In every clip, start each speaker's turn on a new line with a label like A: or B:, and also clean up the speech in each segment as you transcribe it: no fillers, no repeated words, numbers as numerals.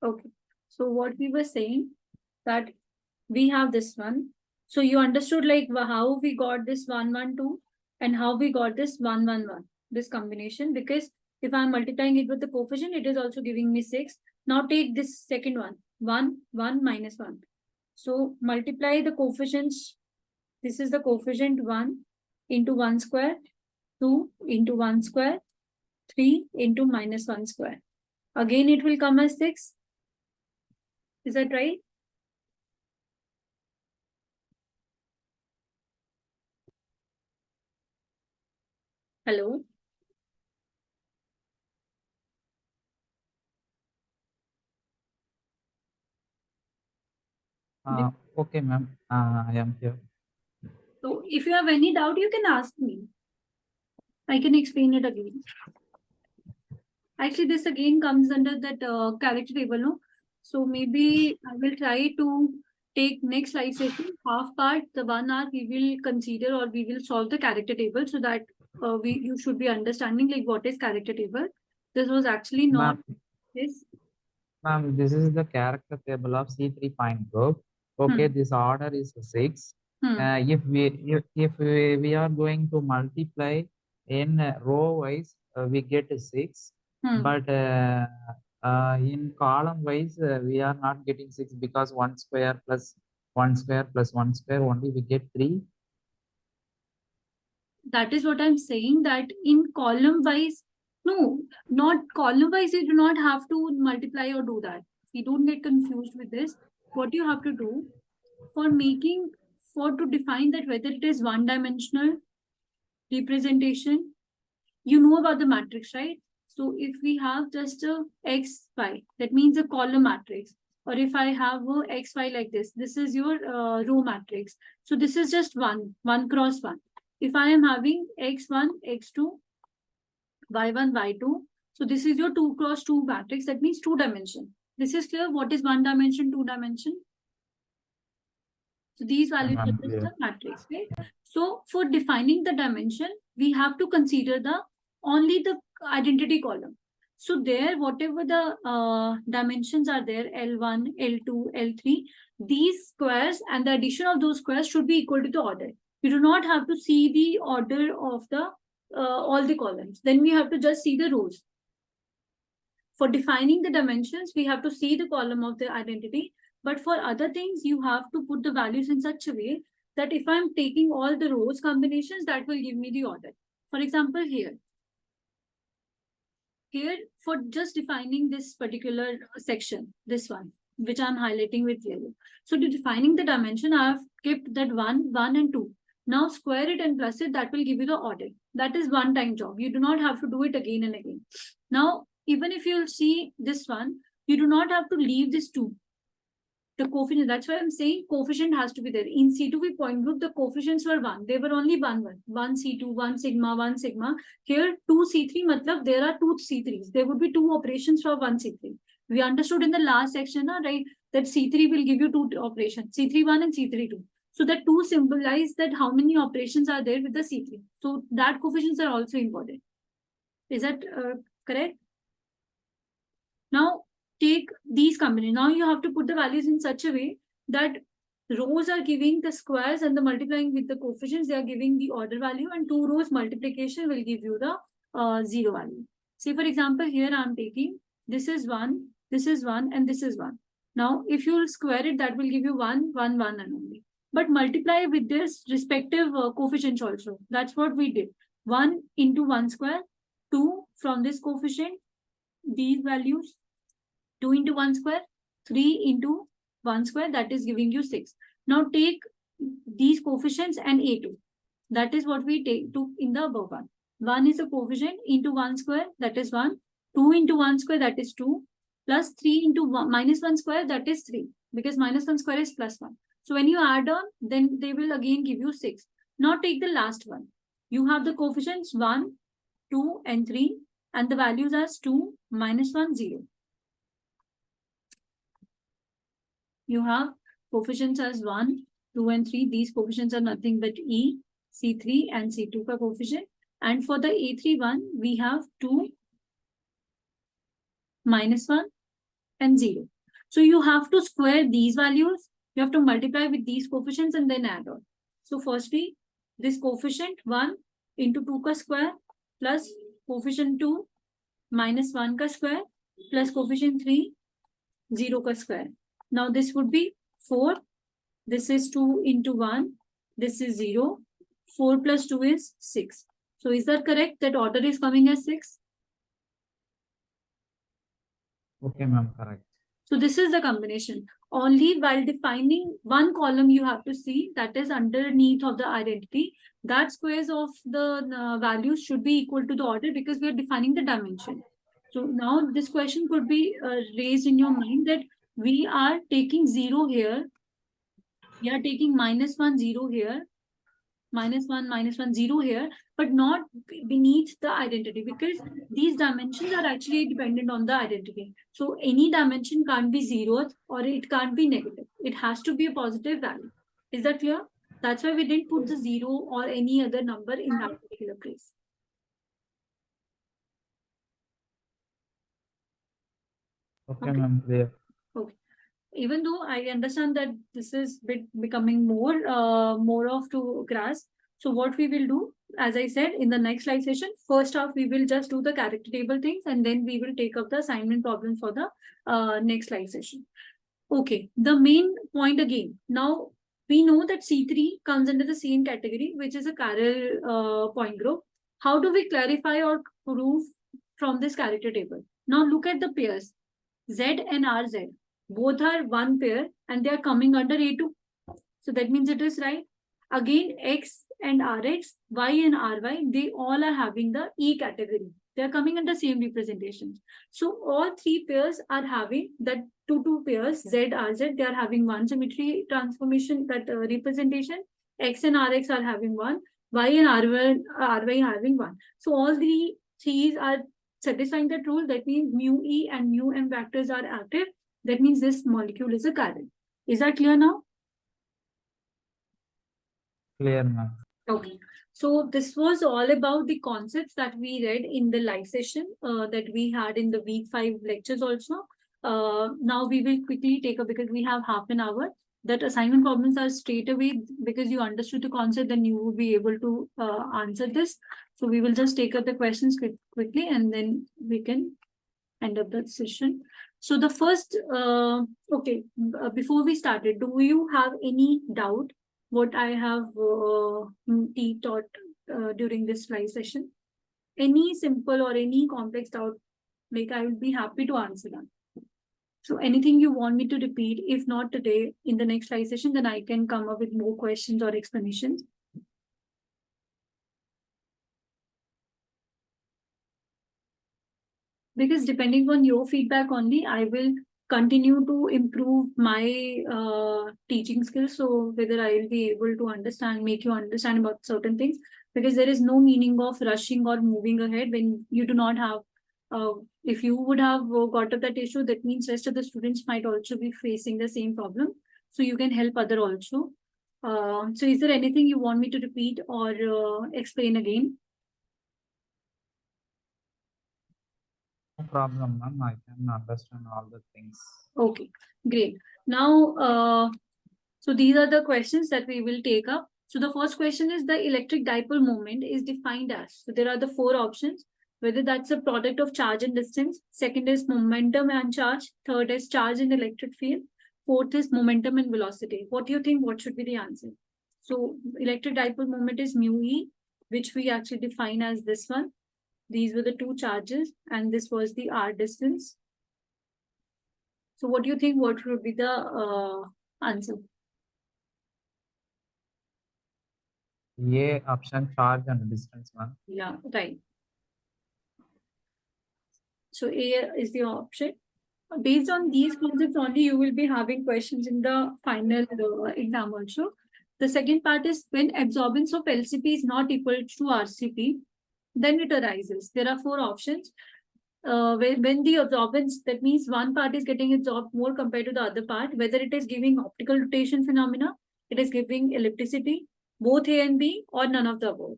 A: Okay. So what we were saying that we have this one. So you understood like how we got this 112 and how we got this 111, this combination, because if I'm multiplying it with the coefficient, it is also giving me 6. Now take this second one, 1, 1 minus 1. So multiply the coefficients. This is the coefficient 1 into 1 square, 2 into 1 square, 3 into minus 1 square. Again, it will come as 6. Is that right? Hello?
B: Okay, ma'am. I am here.
A: So if you have any doubt, you can ask me. I can explain it again. Actually, this again comes under that character table, no? So maybe I will try to take next live session, half part, the 1 hour we will consider or we will solve the character table so that you should be understanding like what is character table. This was actually not this.
B: Ma'am, this is the character table of C3 point group. Okay, this order is 6. If we are going to multiply in row wise, we get 6. But in column wise, we are not getting 6 because 1 square plus 1 square plus 1 square only we get 3.
A: That is what I'm saying, that in column wise, no, not column wise, you do not have to multiply or do that. You don't get confused with this. What you have to do for making, for to define that whether it is one dimensional representation, you know about the matrix, right? So if we have just a x, y, that means a column matrix. Or if I have a x, y like this is your row matrix. So this is just one cross one. If I am having x1, x2, y1, y2, so this is your 2 cross 2 matrix. That means 2 dimension. This is clear. What is 1 dimension, 2 dimension? So these values are just the matrix, right? So for defining the dimension, we have to consider the only the identity column. So there, whatever the dimensions are there, L1, L2, L3, these squares and the addition of those squares should be equal to the order. You do not have to see the order of the all the columns. Then we have to just see the rows. For defining the dimensions, we have to see the column of the identity. But for other things, you have to put the values in such a way that if I'm taking all the rows combinations, that will give me the order. For example, here for just defining this particular section, this one, which I'm highlighting with yellow. So to defining the dimension, I have kept that 1, 1 and 2. Now square it and plus it, that will give you the order. That is one time job. You do not have to do it again and again. Now, even if you'll see this one, you do not have to leave this 2. The coefficient, that's why I'm saying coefficient has to be there. In C2V point group, the coefficients were 1. They were only 1 C2, 1 sigma, 1 sigma. Here 2 C3, matlab there are 2 C3s. There would be 2 operations for 1 C3. We understood in the last section, right, that C3 will give you 2 operations, C3-1 and C3-2. So that 2 symbolize that how many operations are there with the C3. So that coefficients are also important. Is that correct? Now, take these combinations. Now you have to put the values in such a way that rows are giving the squares and the multiplying with the coefficients, they are giving the order value, and 2 rows multiplication will give you the 0 value. Say, for example, here I'm taking this is 1, this is 1, and this is 1. Now, if you will square it, that will give you 1, 1, 1, and only. But multiply with this respective coefficients also. That's what we did. 1 into 1 square, 2 from this coefficient, these values, 2 into 1 square, 3 into 1 square, that is giving you 6. Now take these coefficients and A2. That is what we took in the above one. 1 is a coefficient into 1 square, that is 1. 2 into 1 square, that is 2. Plus 3 into minus 1 square, that is 3. Because minus 1 square is plus 1. So when you add on, then they will again give you 6. Now take the last one. You have the coefficients 1, 2, and 3. And the values are 2, minus 1, 0. You have coefficients as 1, 2, and 3. These coefficients are nothing but E, C3, and C2 ka coefficient. And for the A3 one, we have 2, minus 1, and 0. So you have to square these values. You have to multiply with these coefficients and then add on. So firstly, this coefficient 1 into 2 ka square plus coefficient 2 minus 1 ka square plus coefficient 3 0 ka square. Now this would be 4. This is 2 into 1. This is 0. 4 plus 2 is 6. So is that correct? That order is coming as 6?
B: Okay, ma'am, correct.
A: So this is the combination. Only while defining one column you have to see that is underneath of the identity, that squares of the values should be equal to the order because we are defining the dimension. So now this question could be raised in your mind that we are taking 0 here. We are taking -1, 0 here, -1, 0 here, but not beneath the identity because these dimensions are actually dependent on the identity. So any dimension can't be 0th or it can't be negative. It has to be a positive value. Is that clear? That's why we didn't put the 0 or any other number in that particular place.
B: Okay,
A: Okay.
B: ma'am, clear.
A: Okay. Even though I understand that this is becoming more of to grasp. So what we will do, as I said, in the next slide session, first off, we will just do the character table things and then we will take up the assignment problems for the next slide session. Okay, the main point again. Now, we know that C3 comes under the same category, which is a chiral point group. How do we clarify or prove from this character table? Now, look at the pairs, Z and RZ. Both are one pair and they are coming under A2. So that means it is right. Again, X and RX, Y and RY, they all are having the E category. They are coming under same representation. So all three pairs are having that two pairs, Z, RZ, they are having one symmetry transformation, that representation. X and RX are having one. Y and RY having one. So all the threes are satisfying that rule. That means mu E and mu M vectors are active. That means this molecule is a chiral. Is that clear now?
B: Clear, ma'am.
A: Okay. So this was all about the concepts that we read in the live session that we had in the week 5 lectures also. Now we will quickly take up because we have half an hour. That assignment problems are straight away because you understood the concept, then you will be able to answer this. So we will just take up the questions quickly and then we can end up the session. So the first, before we started, do you have any doubt what I have taught during this live session? Any simple or any complex doubt, like I will be happy to answer that. So anything you want me to repeat, if not today, in the next live session, then I can come up with more questions or explanations. Because depending on your feedback only, I will continue to improve my teaching skills. So whether I will be able to understand, make you understand about certain things, because there is no meaning of rushing or moving ahead when you do not have, if you would have got up that issue, that means rest of the students might also be facing the same problem. So you can help other also. So is there anything you want me to repeat or explain again?
B: No problem, ma'am. I can understand all the things.
A: Okay, great. Now, so these are the questions that we will take up. So the first question is the electric dipole moment is defined as. So there are the 4 options, whether that's a product of charge and distance. Second is momentum and charge. Third is charge and electric field. Fourth is momentum and velocity. What do you think? What should be the answer? So electric dipole moment is mu E, which we actually define as this one. These were the 2 charges and this was the R distance. So what do you think? What would be the answer?
B: A option, charge and distance, ma'am.
A: Yeah, right. So A is the option. Based on these concepts only, you will be having questions in the final exam also. The second part is when absorbance of LCP is not equal to RCP, then it arises. There are 4 options. When the absorbance, that means one part is getting absorbed more compared to the other part, whether it is giving optical rotation phenomena, it is giving ellipticity, both A and B, or none of the above.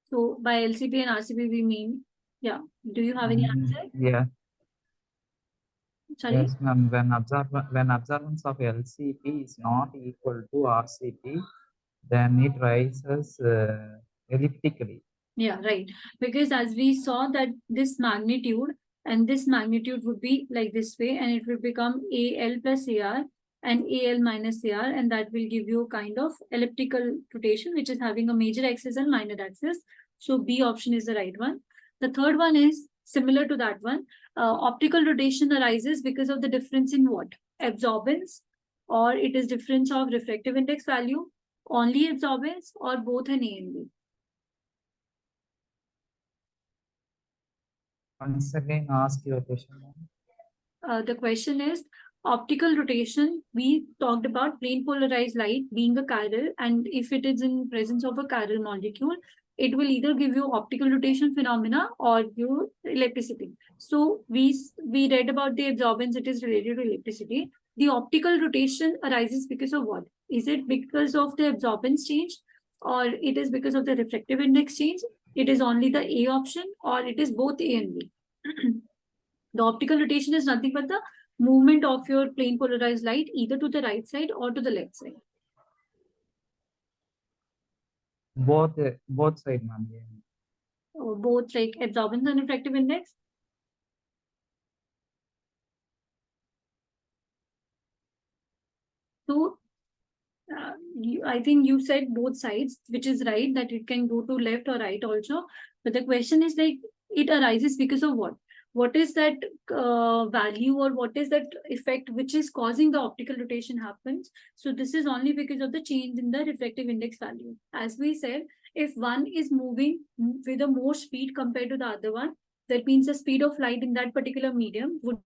A: So by LCP and RCP, we mean, yeah. Do you have any answer?
B: Yeah.
A: Sorry?
B: Yes, ma'am. When observance of LCP is not equal to RCP, then it rises elliptically.
A: Yeah, right. Because as we saw that this magnitude and this magnitude would be like this way, and it will become AL plus AR and AL minus AR, and that will give you a kind of elliptical rotation, which is having a major axis and minor axis. So B option is the right one. The third one is similar to that one. Optical rotation arises because of the difference in what? Absorbance, or it is difference of refractive index value, only absorbance, or both an A and B.
B: Once again, ask your question, ma'am.
A: The question is optical rotation. We talked about plane polarized light being a chiral, and if it is in presence of a chiral molecule, it will either give you optical rotation phenomena or you electricity. So we read about the absorbance, it is related to electricity. The optical rotation arises because of what? Is it because of the absorbance change, or it is because of the refractive index change? It is only the A option, or it is both A and B. The optical rotation is nothing but the movement of your plane polarized light either to the right side or to the left side.
B: Both side, ma'am. Yeah.
A: Or both like absorbance and refractive index. So I think you said both sides, which is right, that it can go to left or right also. But the question is like, it arises because of what? What is that value, or what is that effect which is causing the optical rotation happens? So this is only because of the change in the refractive index value. As we said, if one is moving with a more speed compared to the other one, that means the speed of light in that particular medium would